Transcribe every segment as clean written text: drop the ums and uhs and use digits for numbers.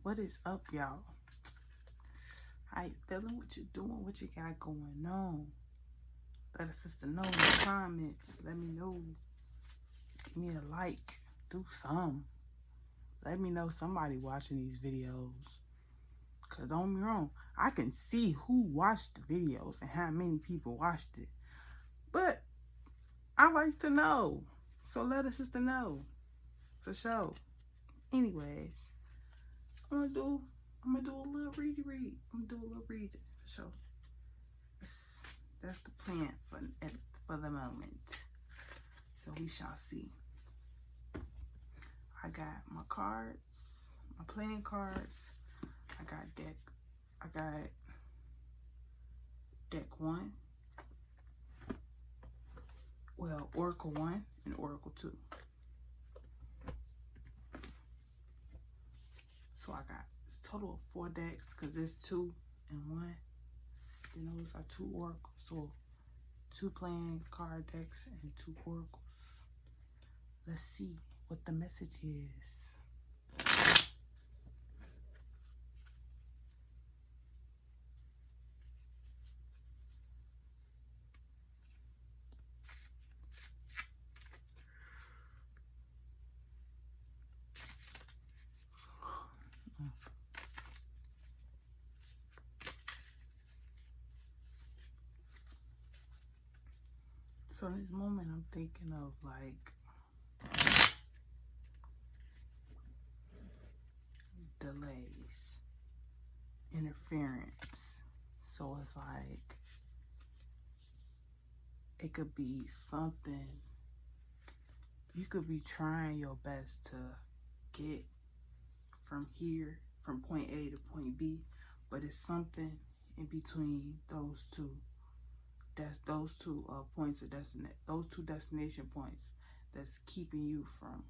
What is up, y'all? How you feeling? What you doing? What you got going on? Let a sister know in the comments. Let me know. Give me a like. Do something. Let me know somebody watching these videos. Because don't get me wrong, I can see who watched the videos and how many people watched it. But I like to know. So let a sister know. For sure. Anyways, I'm gonna do a little read. I'm gonna do a little reading for sure. That's the plan for the moment. So we shall see. I got my cards, my playing cards. I got deck 1. Well, Oracle 1 and Oracle 2. So I got a total of 4 decks because there's 2 and 1. Then those are 2 oracles. So 2 playing card decks and 2 oracles. Let's see what the message is. So in this moment, I'm thinking of like delays, interference. So it's like it could be something. You could be trying your best to get from here, from point A to point B, but it's something in between those two. That's those two points of those 2 destination points that's keeping you from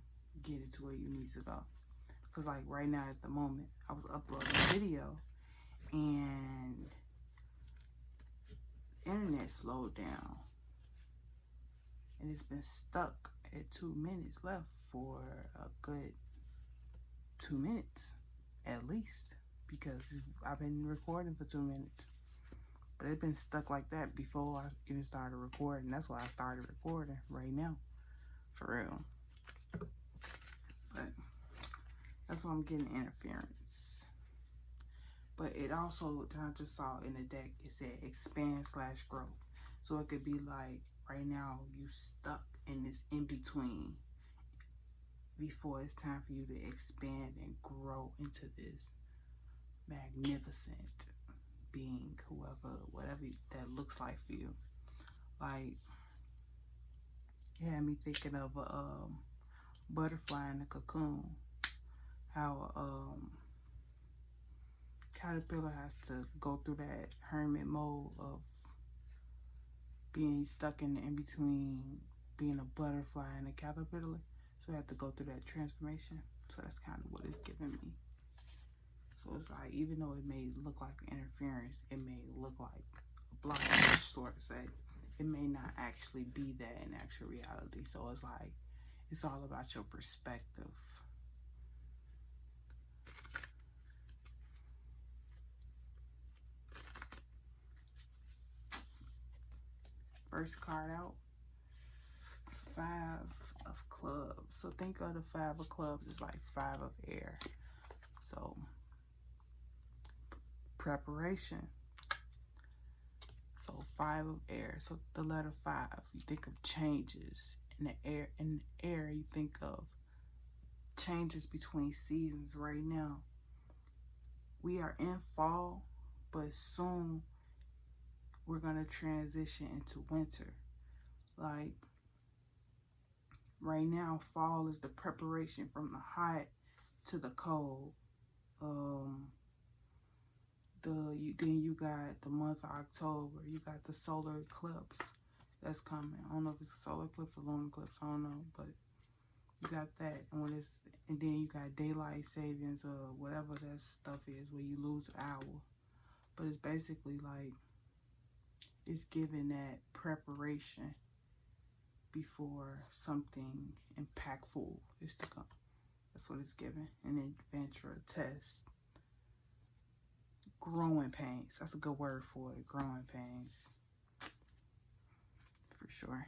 getting to where you need to go. Because like right now at the moment, I was uploading a video and the internet slowed down. And it's been stuck at 2 minutes left for a good 2 minutes at least, because I've been recording for 2 minutes. But it's been stuck like that before I even started recording. That's why I started recording right now. For real. But that's why I'm getting interference. But it also, I just saw in the deck, it said expand/growth. So it could be like, right now, you stuck in this in-between before it's time for you to expand and grow into this magnificent being, whatever that looks like for you. Like, it had me thinking of a butterfly in a cocoon. How caterpillar has to go through that hermit mode of being stuck in the in-between being a butterfly and a caterpillar. So I have to go through that transformation. So that's kind of what it's giving me. So it's like, even though it may look like interference, it may look like a blockage, sort of say. It may not actually be that in actual reality. So it's like, it's all about your perspective. First card out, 5 of clubs. So think of the 5 of clubs as like 5 of air. So preparation. So 5 of air. So the letter 5, you think of changes. In the air, you think of changes between seasons. Right now, we are in fall, but soon we're gonna transition into winter. Like right now, fall is the preparation from the hot to the cold. Then you got the month of October. You got the solar eclipse that's coming. I don't know if it's a solar eclipse or lunar eclipse. I don't know, but you got that. And then you got daylight savings or whatever that stuff is, where you lose an hour. But it's basically like, it's giving that preparation before something impactful is to come. That's what it's giving. An adventure, a test. growing pains. That's a good word for it. Growing pains. For sure.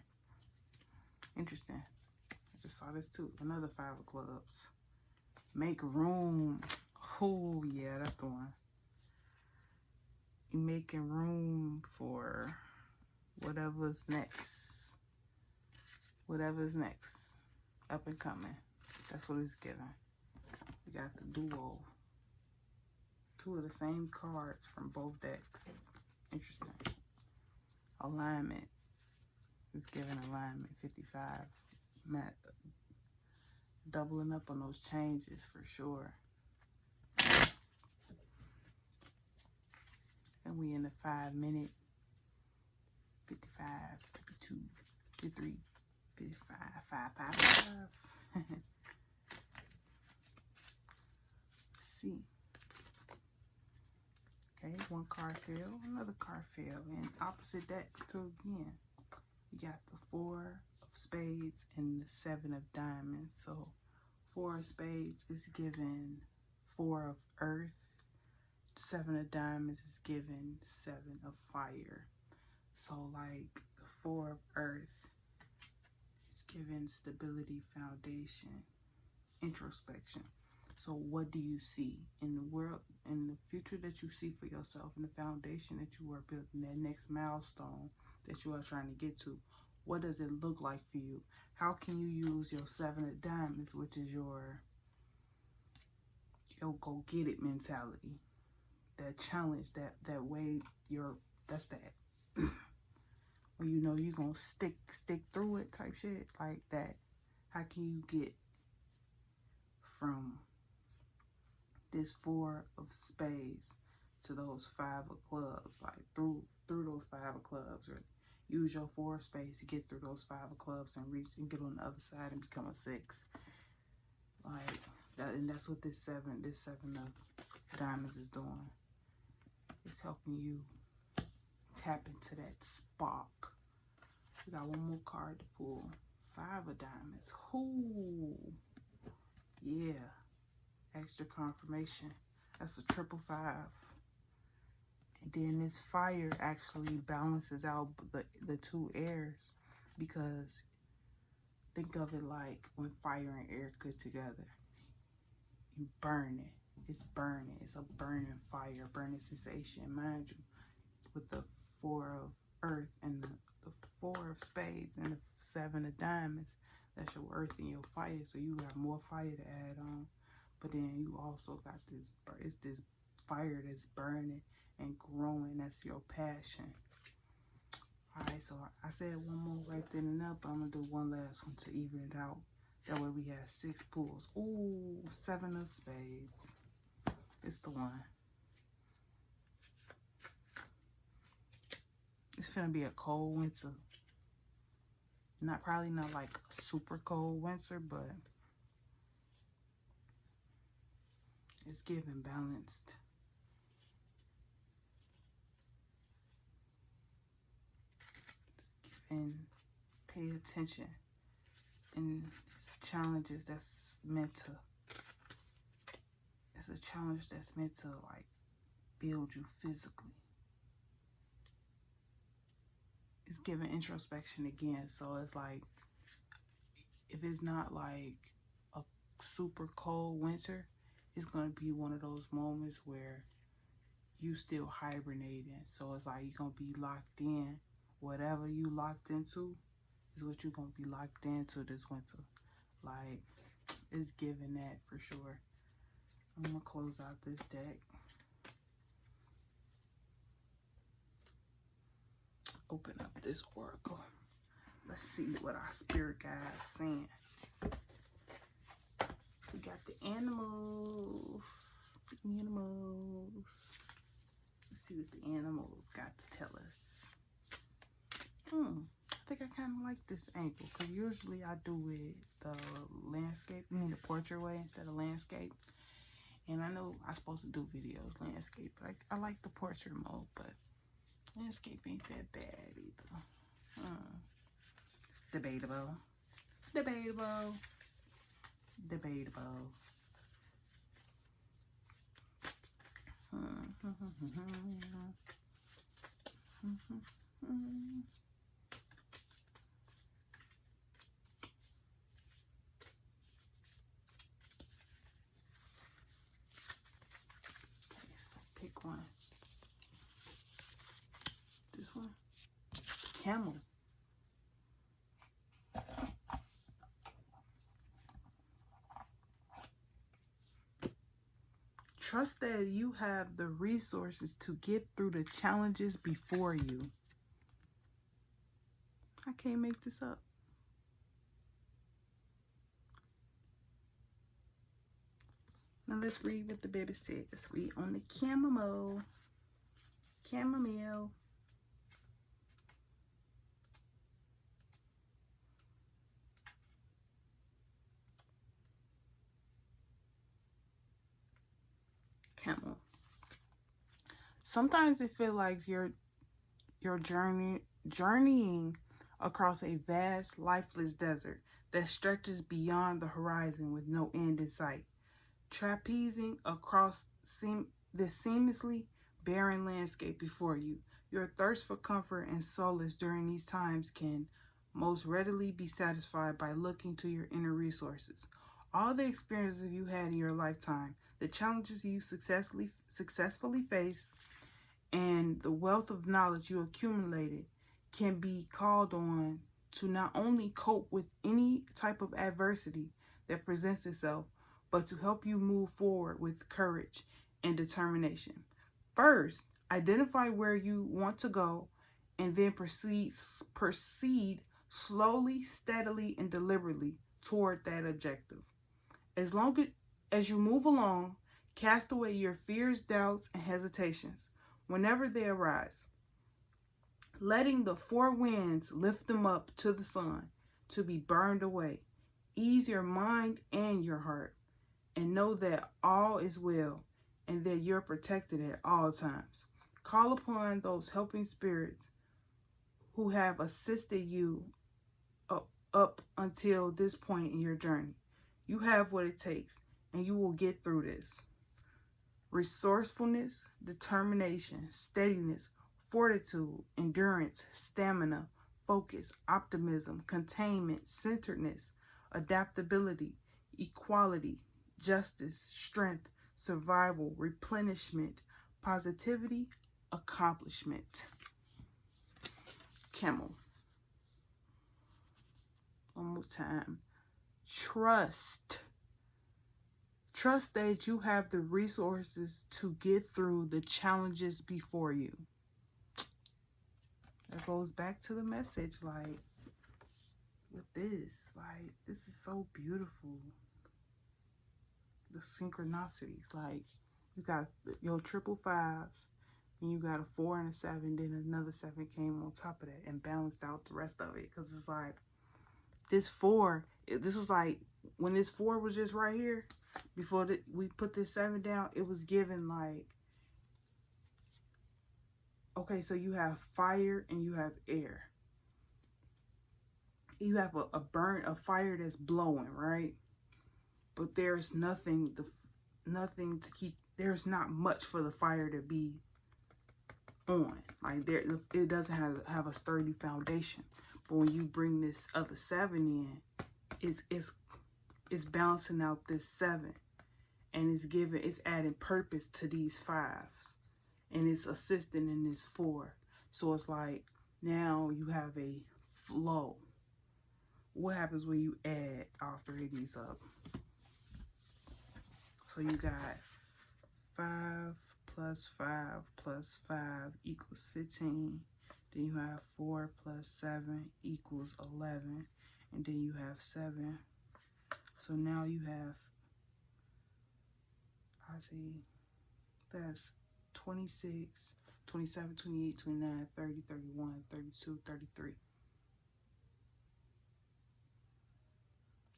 Interesting. I just saw this too. Another 5 of clubs. Make room. Oh, yeah, that's the one. You're making room for whatever's next. Whatever's next. Up and coming. That's what it's giving. We got the duo. 2 of the same cards from both decks. Interesting. Alignment. It's giving alignment. 55. Matt, doubling up on those changes for sure. And we in the 5 minute. 55, 52, 53, 55, 5, 5, 5. Let's see. Okay, 1 card fell, another card fell, and opposite decks too again. You got the 4 of spades and the 7 of diamonds. So 4 of spades is given 4 of earth. 7 of diamonds is given 7 of fire. So like the 4 of earth is given stability, foundation, introspection. So what do you see in the world, in the future that you see for yourself, in the foundation that you are building, that next milestone that you are trying to get to? What does it look like for you? How can you use your 7 of diamonds, which is your go get it mentality, that challenge, that way that's that. When you know you're gonna stick through it type shit like that. How can you get from this 4 of spades to those 5 of clubs, like through those 5 of clubs, or use your 4 of spades to get through those 5 of clubs and reach and get on the other side and become a 6. Like that, and that's what this 7 of diamonds is doing. It's helping you tap into that spark. We got 1 more card to pull. 5 of diamonds. Ooh. Yeah. Extra confirmation. That's a 555. And then this fire actually balances out the 2 airs, because think of it like when fire and air get together. You burn it. It's burning. It's a burning fire, burning sensation. Mind you, with the 4 of earth and the 4 of spades and the 7 of diamonds, that's your earth and your fire. So you got more fire to add on. But then you also got this, it's this fire that's burning and growing. That's your passion. Alright, so I said 1 more right then and up. I'm going to do 1 last one to even it out. That way we have 6 pulls. Ooh, 7 of spades. It's the one. It's gonna be a cold winter. Probably not like a super cold winter, but it's giving balanced. It's giving pay attention. And it's challenges that's meant to, it's a challenge that's meant to like build you physically. It's giving introspection again. So it's like, if it's not like a super cold winter, it's going to be one of those moments where you still hibernating. So it's like you're going to be locked in. Whatever you locked into is what you're going to be locked into this winter. Like, it's giving that for sure. I'm going to close out this deck. Open up this oracle. Let's see what our spirit guides saying. We got the animals. The animals. Let's see what the animals got to tell us. I think I kind of like this angle, because usually I do it the landscape, the portrait way instead of landscape. And I know I'm supposed to do videos landscape. Like, I like the portrait mode, but landscape ain't that bad either. It's debatable. Debatable. Debatable. Pick one. This one. Camel. Trust that you have the resources to get through the challenges before you. I can't make this up. Now let's read what the baby says. We on the chamomile. Chamomile. Camel. Sometimes it feels like you're journeying across a vast, lifeless desert that stretches beyond the horizon with no end in sight. Trapezing across this seamlessly barren landscape before you, your thirst for comfort and solace during these times can most readily be satisfied by looking to your inner resources. All the experiences you had in your lifetime, the challenges you successfully faced, and the wealth of knowledge you accumulated can be called on to not only cope with any type of adversity that presents itself, but to help you move forward with courage and determination. First, identify where you want to go, and then proceed slowly, steadily, and deliberately toward that objective. As long as you move along, cast away your fears, doubts, and hesitations whenever they arise, letting the four winds lift them up to the sun to be burned away. Ease your mind and your heart, and know that all is well and that you're protected at all times. Call upon those helping spirits who have assisted you up until this point in your journey. You have what it takes, and you will get through this. Resourcefulness, determination, steadiness, fortitude, endurance, stamina, focus, optimism, containment, centeredness, adaptability, equality, justice, strength, survival, replenishment, positivity, accomplishment. Camel. One more time. Trust. Trust that you have the resources to get through the challenges before you. That goes back to the message, like, with this, like, this is so beautiful. The synchronicities, like, you got your triple fives, and you got a 4 and a 7, then another 7 came on top of that and balanced out the rest of it. Because it's like, this 4, this was like, when this 4 was just right here, before we put this 7 down, it was given like, okay, so you have fire and you have air. You have a fire that's blowing, right? But there's nothing to keep, there's not much for the fire to be on. Like, it doesn't have a sturdy foundation. But when you bring this other 7 in, it's balancing out this 7, and it's adding purpose to these 5s, and it's assisting in this 4. So it's like, now you have a flow. What happens when you add all 3 of these up? So you got 5 plus 5 plus 5 equals 15. Then you have 4 plus 7 equals 11. And then you have 7. So now you have, that's 26, 27, 28, 29, 30, 31, 32, 33.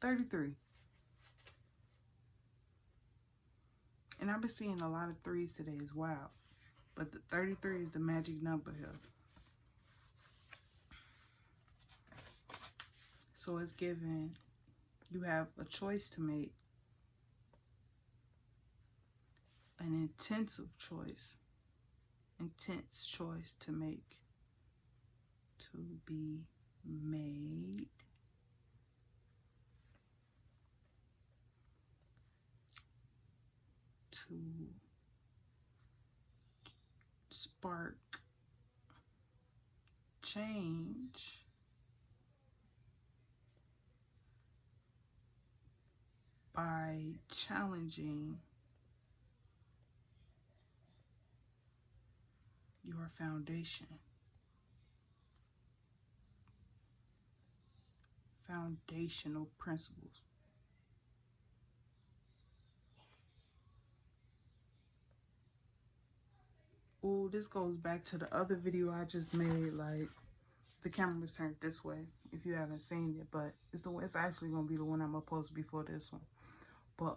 33. And I've been seeing a lot of 3s today as well. But the 33 is the magic number here. So it's given, you have a choice to make. An intensive choice. intense choice to make, to be made, to spark change by challenging your foundation. Foundational principles. Oh, this goes back to the other video I just made. Like, the camera was turned this way if you haven't seen it, but it's actually gonna be the one I'm gonna post before this one. But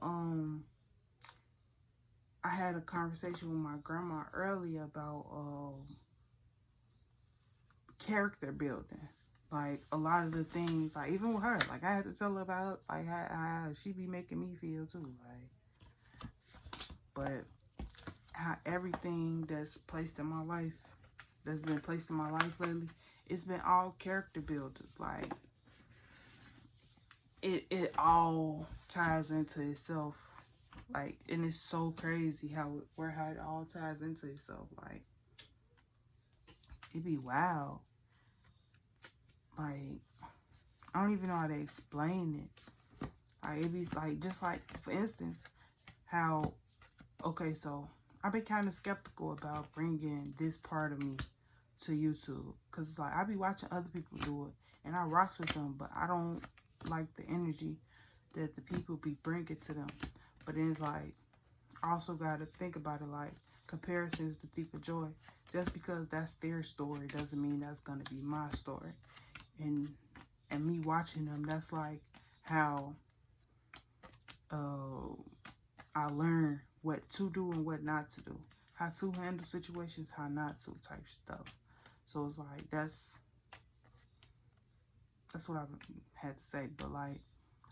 I had a conversation with my grandma earlier about character building. Like, a lot of the things, like, even with her, like, I had to tell her about, like, how she be making me feel too, like, but how everything that's placed in my life, that's been placed in my life lately, it's been all character builders. Like, it all ties into itself. Like, and it's so crazy how it all ties into itself. Like, it'd be wild. Like, I don't even know how to explain it. Like, it'd be like, just like, for instance, how, okay, so I've been kind of skeptical about bringing this part of me to YouTube. Because it's like, I be watching other people do it, and I rocks with them, but I don't like the energy that the people be bringing to them. But then it's like, I also got to think about it like, comparison is the thief of joy. Just because that's their story doesn't mean that's going to be my story. And me watching them, that's like how I learn what to do and what not to do. How to handle situations, how not to type stuff. So it's like, that's what I've had to say. But like,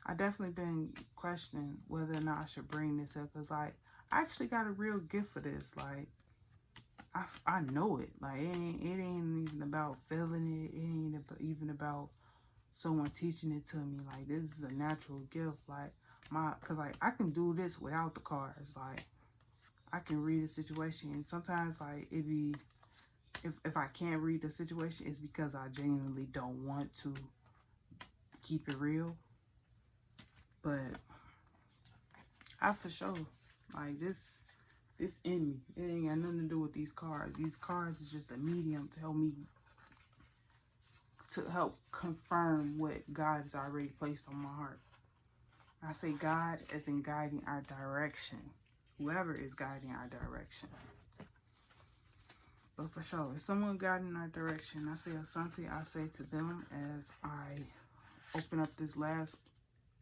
I definitely been questioning whether or not I should bring this up. Because like, I actually got a real gift for this. Like, I know it. Like, it ain't even about feeling it. It ain't even about someone teaching it to me. Like, this is a natural gift. Like, cause like, I can do this without the cards. Like, I can read a situation, and sometimes like, it be, if I can't read the situation, it's because I genuinely don't want to keep it real. But I for sure, like, this in me. It ain't got nothing to do with these cards. These cards is just a medium to help me, to help confirm what God has already placed on my heart. I say God as in guiding our direction. Whoever is guiding our direction. But for sure, if someone guiding our direction, I say Asante, I say to them as I open up this last,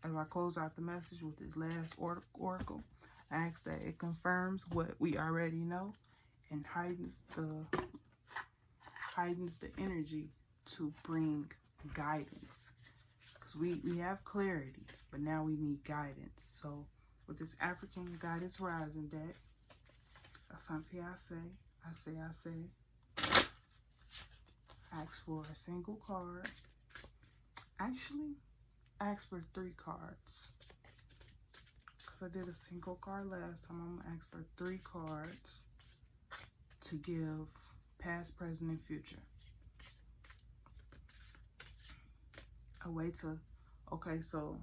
as I close out the message with this last oracle, I ask that it confirms what we already know and heightens the energy to bring guidance. Because we have clarity, but now we need guidance. So with this African Guidance Rising deck, Asante, I say, ask for a single card. Actually, ask for 3 cards. Because I did a single card last time, I'm going to ask for 3 cards to give past, present, and future. A way to, okay, so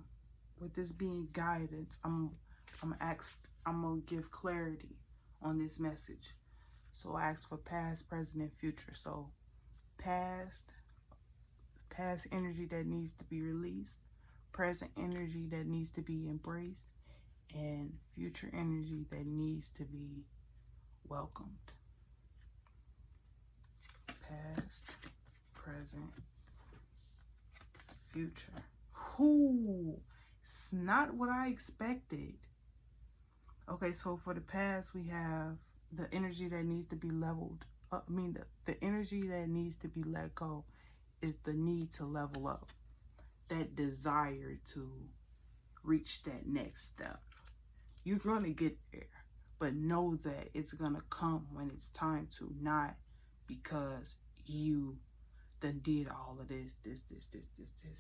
with this being guidance, I'm gonna give clarity on this message. So I ask for past, present, and future. So past energy that needs to be released, present energy that needs to be embraced, and future energy that needs to be welcomed. Past, present, future. Ooh, it's not what I expected. Okay, so for the past, we have the energy that needs to be leveled up. I mean, the energy that needs to be let go is the need to level up. That desire to reach that next step. You're going to get there, but know that it's gonna come when it's time to, not because you done did all of this.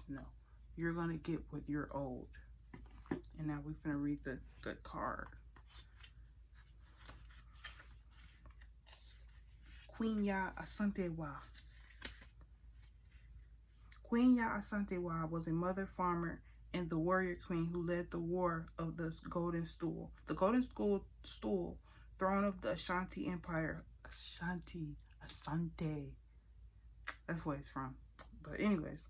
No, you're gonna get what you're owed. And now we're gonna read the card. Queen Ya Asante Wa. Queen Ya Asante Wa was a mother farmer and the warrior queen who led the war of the Golden Stool. The Golden Stool, throne of the Ashanti Empire. Asante. That's where it's from. But anyways,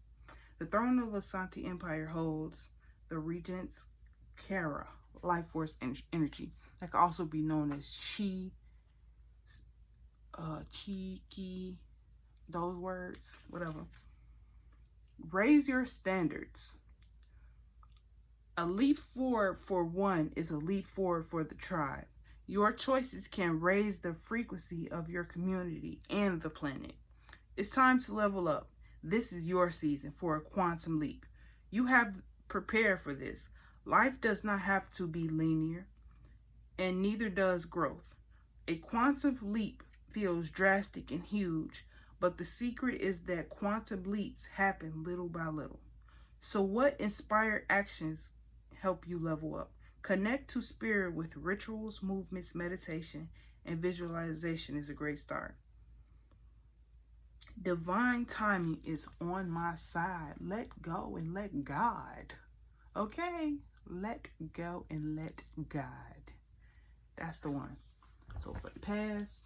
the throne of Asante Empire holds the regent's Kara, life force energy. That could also be known as Chi, Ki, those words, whatever. Raise your standards. A leap forward for one is a leap forward for the tribe. Your choices can raise the frequency of your community and the planet. It's time to level up. This is your season for a quantum leap. You have prepared for this. Life does not have to be linear, and neither does growth. A quantum leap feels drastic and huge, but the secret is that quantum leaps happen little by little. So what inspired actions help you level up? Connect to spirit with rituals, movements, meditation, and visualization is a great start. Divine timing is on my side. Let go and let God. Okay? Let go and let God. That's the one. So for the past,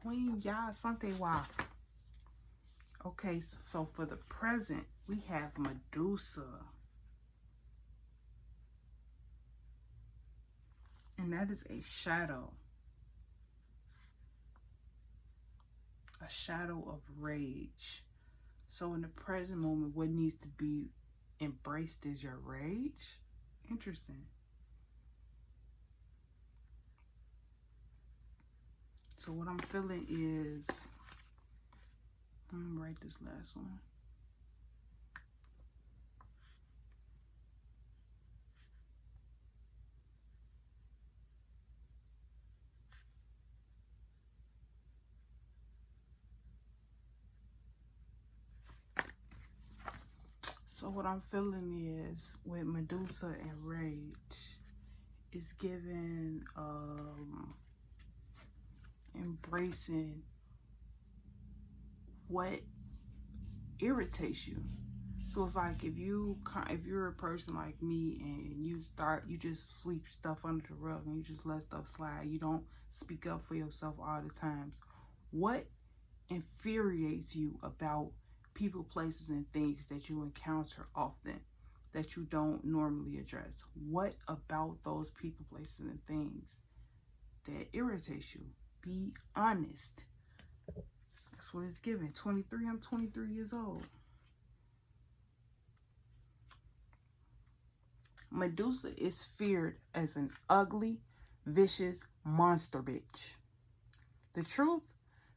Queen Ya Asante Wa. Okay, so for the present, we have Medusa. And that is a shadow. A shadow of rage. So in the present moment, what needs to be embraced is your rage? Interesting. So what I'm feeling is, let me write this last one. So what I'm feeling is, with Medusa and rage, is giving embracing what irritates you. So it's like if you're a person like me and you just sweep stuff under the rug and you just let stuff slide, you don't speak up for yourself all the time. What infuriates you about people, places, and things that you encounter often that you don't normally address? What about those people, places, and things that irritates you? Be honest. That's what it's giving. 23, I'm 23 years old. Medusa is feared as an ugly, vicious monster bitch. The truth?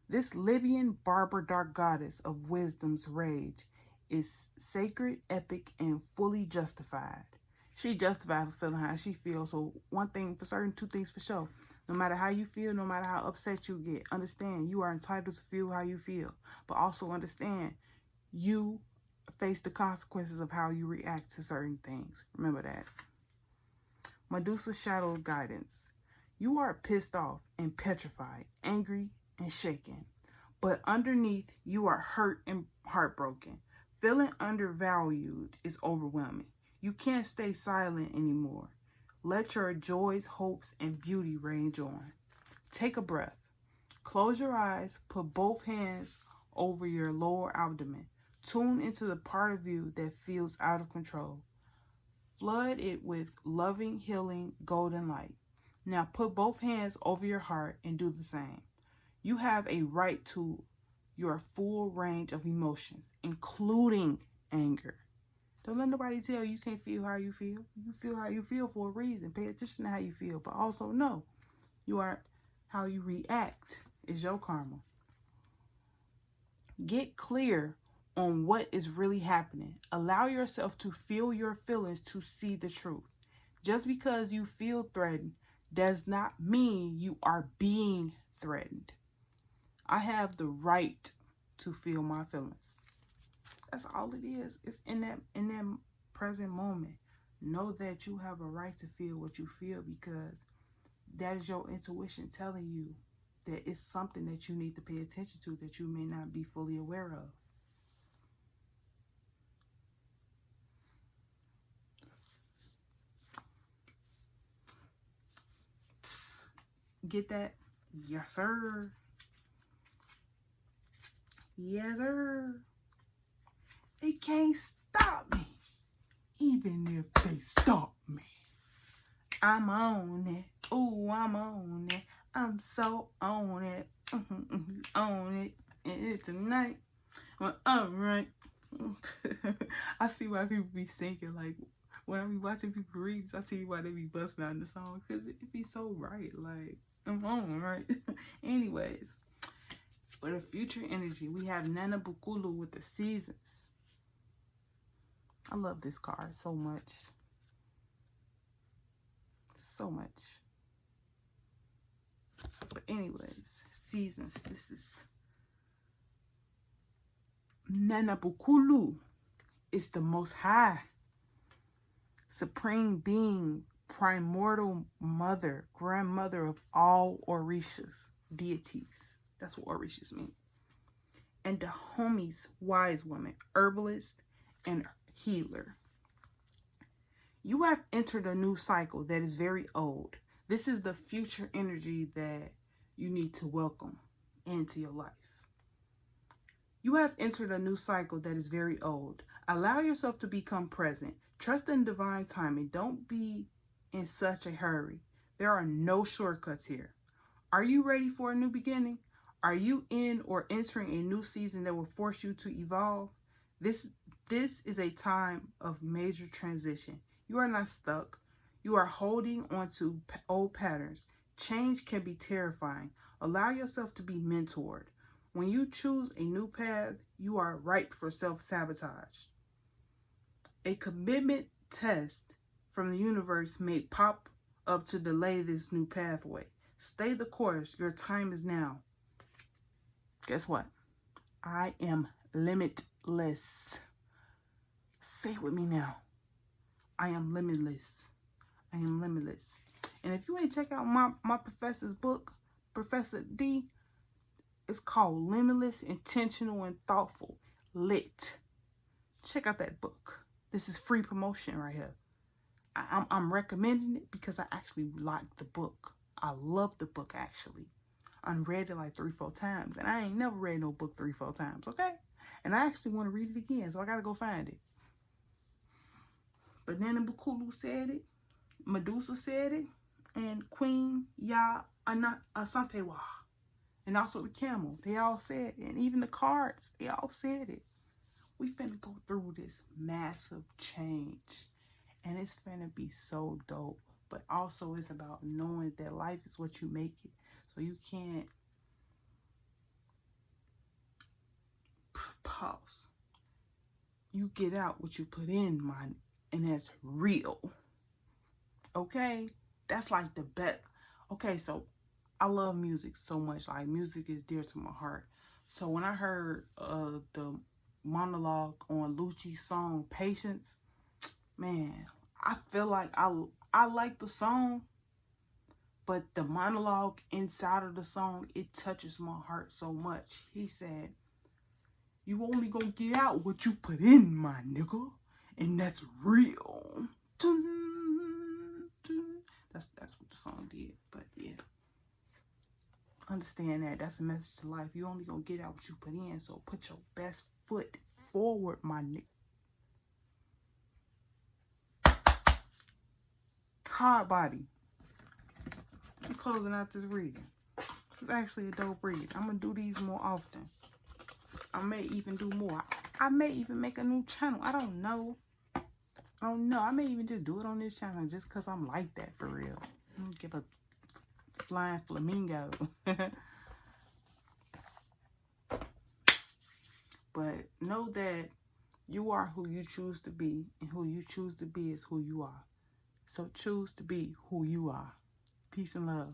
This Libyan barber dark goddess of wisdom's rage is sacred, epic, and fully justified. She justified for feeling how she feels. So one thing for certain, two things for sure. No matter how you feel, no matter how upset you get, understand you are entitled to feel how you feel. But also understand you face the consequences of how you react to certain things. Remember that. Medusa's shadow guidance. You are pissed off and petrified, angry and shaken. But underneath, you are hurt and heartbroken. Feeling undervalued is overwhelming. You can't stay silent anymore. Let your joys, hopes, and beauty range on. Take a breath. Close your eyes. Put both hands over your lower abdomen. Tune into the part of you that feels out of control. Flood it with loving, healing, golden light. Now put both hands over your heart and do the same. You have a right to your full range of emotions, including anger. Don't let nobody tell you can't feel how you feel. You feel how you feel for a reason. Pay attention to how you feel, but also know you are how you react is your karma. Get clear on what is really happening. Allow yourself to feel your feelings to see the truth. Just because you feel threatened does not mean you are being threatened. I have the right to feel my feelings. That's all it is. It's in that present moment. Know that you have a right to feel what you feel, because that is your intuition telling you that it's something that you need to pay attention to that you may not be fully aware of. Get that? Yes, sir. Yes, sir. They can't stop me, even if they stop me. I'm on it. Ooh, I'm on it. I'm so on it. On it. And tonight. Well, alright. I see why people be singing. Like, when I be watching people read, I see why they be busting out in the song. Because it be so right. Like, I'm on, right? Anyways. For the future energy, we have Nana Bukulu with the seasons. I love this card so much. So much. But anyways, seasons. This is Nana Bukulu is the Most High, Supreme Being, primordial mother, grandmother of all Orishas, deities. That's what Orishas mean. And the homies, wise woman, herbalist, and healer. You have entered a new cycle that is very old. This is the future energy that you need to welcome into your life. You have entered a new cycle that is very old. Allow yourself to become present. Trust in divine timing. Don't be in such a hurry. There are no shortcuts here. Are you ready for a new beginning? Are you in or entering a new season that will force you to evolve? This is a time of major transition. You are not stuck. You are holding on to old patterns. Change can be terrifying. Allow yourself to be mentored. When you choose a new path, you are ripe for self-sabotage. A commitment test from the universe may pop up to delay this new pathway. Stay the course. Your time is now. Guess what? I am limitless. Say it with me now. I am limitless. I am limitless. And if you ain't check out my professor's book, Professor D, it's called Limitless, Intentional, and Thoughtful. Lit. Check out that book. This is free promotion right here. I'm recommending it because I actually like the book. I love the book, actually. I read it like 3-4 times. And I ain't never read no book 3-4 times, okay? And I actually want to read it again, so I got to go find it. But Nana Bukulu said it. Medusa said it. And Queen Asantewa. And also the camel. They all said it. And even the cards, they all said it. We finna go through this massive change. And it's finna be so dope. But also it's about knowing that life is what you make it. So you can't pause. You get out what you put in, man. And that's real. Okay? That's like the best. Okay, so I love music so much. Like, music is dear to my heart. So when I heard the monologue on Lucci's song Patience, man, I feel like I like the song, but the monologue inside of the song, it touches my heart so much. He said, "You only gonna get out what you put in, my nigga, and that's real." That's what the song did. But yeah, understand that that's a message to life. You only gonna get out what you put in, so put your best foot forward, my nigga. Hard body. I'm closing out this reading. It's actually a dope read. I'm gonna do these more often. I may even do more. I may even make a new channel. I don't know. I may even just do it on this channel just because I'm like that for real. I don't give a flying flamingo. But know that you are who you choose to be, and who you choose to be is who you are. So choose to be who you are. Peace and love.